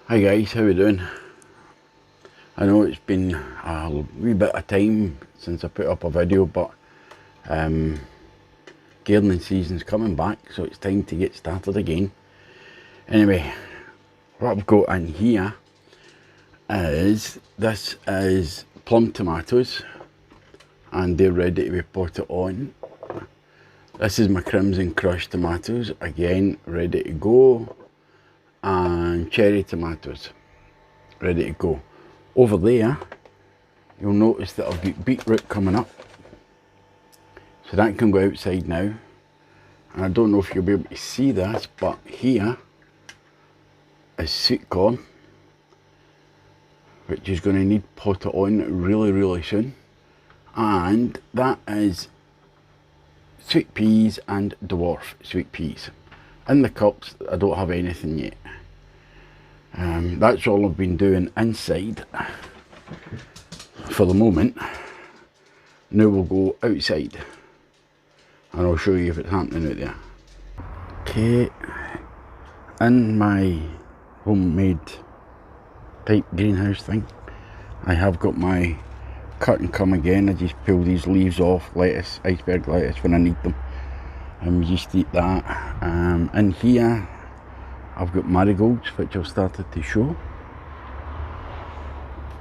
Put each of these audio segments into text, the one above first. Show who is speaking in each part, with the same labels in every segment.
Speaker 1: Hi guys, how we doing? I know it's been a wee bit of time since I put up a video, but gardening season's coming back, so it's time to get started again. Anyway, what I've got in here is, this is plum tomatoes, and they're ready to be potted on. This is my Crimson Crush tomatoes, again ready to go, and cherry tomatoes ready to go. Over there you'll notice that I've got beetroot coming up, so that can go outside now. And I don't know if you'll be able to see this, but here is sweet corn, which is going to need potted on really soon. And that is sweet peas and dwarf sweet peas. In the cups, I don't have anything yet. That's all I've been doing inside for the moment. Now we'll go outside and I'll show you if it's happening out there. Okay, in my homemade type greenhouse thing, I have got my cut and come again. I just peel these leaves off, lettuce, iceberg lettuce when I need them, and we just eat that. In here I've got marigolds, which I've started to show,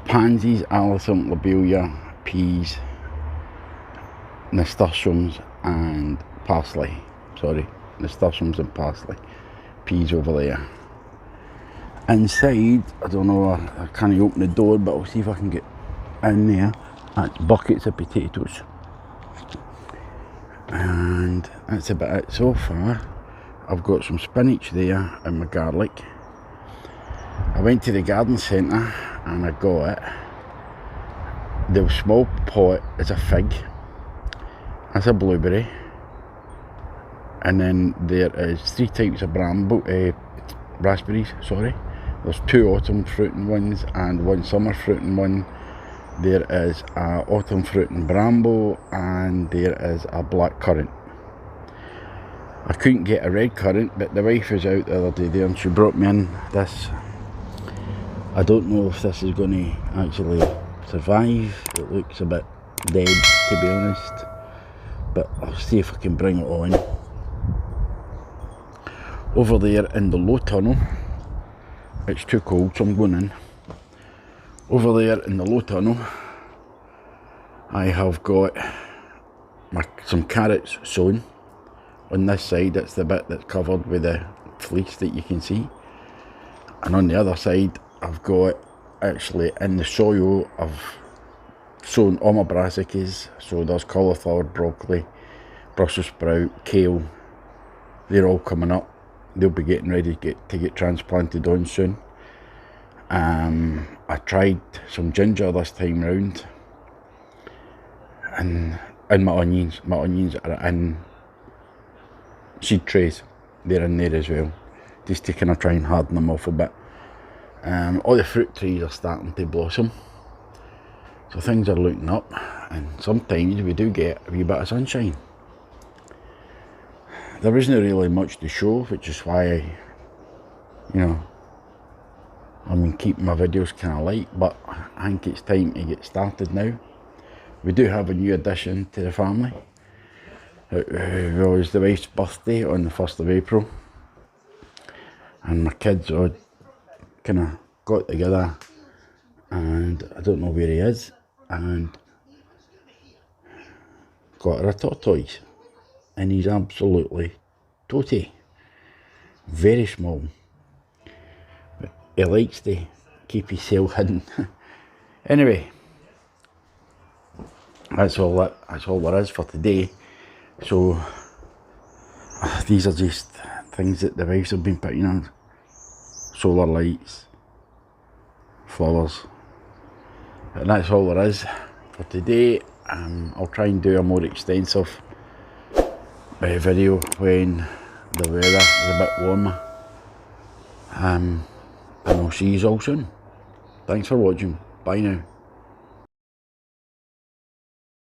Speaker 1: pansies, alyssum, lobelia, peas, nasturtiums and parsley. Sorry, nasturtiums and parsley. Peas over there. Inside, I don't know, I can't open the door, but I'll see if I can get in there. That's buckets of potatoes. And that's about it so far. I've got some spinach there and my garlic. I went to the garden centre and I got it. The small pot is a fig. That's a blueberry. And then there is 3 types of raspberries, sorry. There's 2 autumn fruiting ones and 1 summer fruiting one. There is a autumn fruiting bramble, and there is a black currant. I couldn't get a red currant, but the wife was out the other day there and she brought me in this. I don't know if this is going to actually survive. It looks a bit dead, to be honest, but I'll see if I can bring it on. Over there in the low tunnel, it's too cold, so I'm going in. Over there in the low tunnel, I have got some carrots sown. On this side, it's the bit that's covered with the fleece that you can see. And on the other side, I've got, actually in the soil, I've sown all my brassicas. So there's cauliflower, broccoli, Brussels sprout, kale. They're all coming up. They'll be getting ready to get transplanted on soon. I tried some ginger this time round, and my onions are in seed trays. They're in there as well, just to kind of try and harden them off a bit. All the fruit trees are starting to blossom, so things are looking up, and sometimes we do get a wee bit of sunshine. There isn't really much to show, which is why I've been keeping my videos kind of light, but I think it's time to get started now. We do have a new addition to the family. It was the wife's birthday on the 1st of April, and my kids all kind of got together, and I don't know where he is, and got her a tortoise, and he's absolutely toty, very small. He likes to keep himself hidden. Anyway, that's all there is for today. So these are just things that the wives have been putting on. Solar lights, flowers. And that's all there is for today. I'll try and do a more extensive video when the weather is a bit warmer. And I'll see you all soon. Thanks for watching. Bye now.